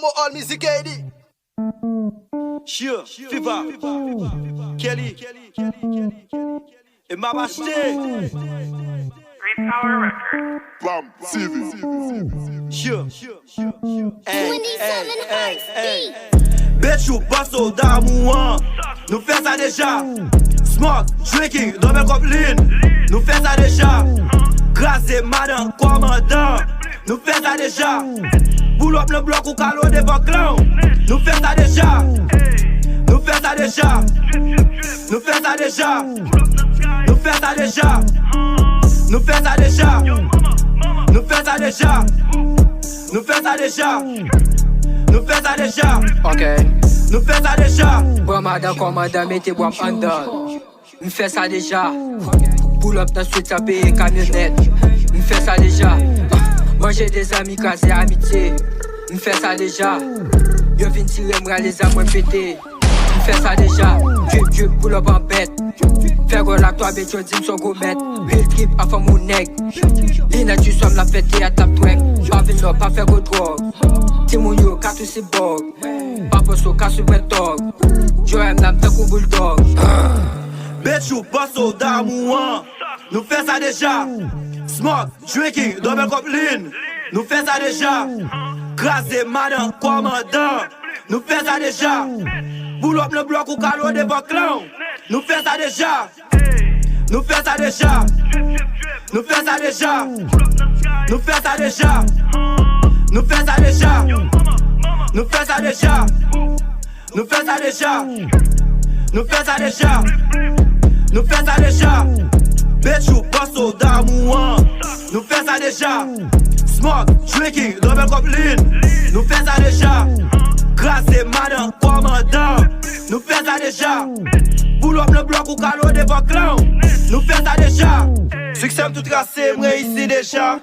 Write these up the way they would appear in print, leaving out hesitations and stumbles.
Promo all music ID. Sure, Fiva, Kelly, et m'a acheté. Power Record. Blam, CV. Sure, hey, 27 hey. Bitch, ou pas soldat mouant. Nous fait ça déjà. Smoke, drinking, double copline. Nous fait ça déjà. Grâce et madame, commandant. Nous fait ça déjà. Pull up le bloc ou calo devant clown. Nous fait ça déjà. Nous fait ça déjà. Nous fait ça déjà. Nous fait ça déjà. Nous fait ça déjà. Nous fait ça déjà. Nous fait ça déjà. Nous fait ça déjà. Ok. Nous fait ça déjà. Bon madame, commandant, mettez-moi en dedans. Nous fait ça déjà. Pull up dans suite, ça paye camionnette. Nous fait ça déjà. Manger des amis, casser amitié. Nous fait ça déjà. Yo vin tirer, m'ra les amours pété. Nous fait ça déjà. Drip, pull up en bête. Faire go la toi, bête, yo dis son go met. Real trip, avant mon neck. Lina, tu sois la fête et à tap twek. Pas venir, pas faire go drogue. Timon yo, katou si bog. Papa so, katou met dog. Yo aime la m'takou bulldog. Bitch, ou pas soldat mouant. Nous fait ça déjà. Smoke, drinking, double copline. Nous fait ça déjà. Grâce et madame, commandant. Nous fait ça déjà. Pull up le bloc ou calo devant clown. Nous fait ça déjà. Nous fait ça déjà. Nous fait ça déjà. Nous fait ça déjà. Nous fait ça déjà. Nous fait ça déjà. Nous fait ça déjà. Nous fait ça déjà. Nous fait ça déjà. Bitch, ou pas soldat mouant. Nous fait ça déjà. Smoke, drinking, double copline. Nous fait ça déjà. Grâce et madame, commandant. Nous fait ça déjà. Pull up le bloc ou calo devant clown. Nous fait ça déjà. Succès tout tracé, m're ici déjà.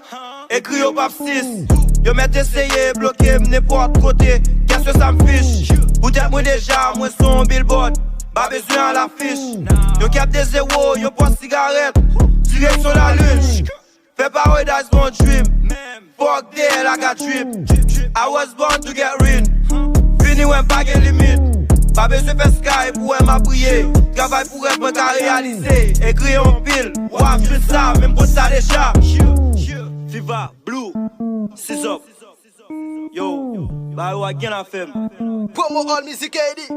Écrit au pape 6. Yo m'est essayé, bloqué n'importe côté. Qu'est-ce que ça m'fiche? Peut-être moi déjà, moi son billboard. Pas besoin à l'affiche. Yo cap des zéros, yo prend cigarette. Direction la lune. Fais parole, that's mon dream. Fuck there, I got drip. I was born to get rain. Fini ou pas de limite. Pas besoin de faire sky pour m'appuyer. Travail pour être moi qu'à réaliser. Écrit en pile, wap, je ça, même pour ça déjà. Fiva, Blue, c'est up. Yo, bah ou again à faire. Promo all music ID.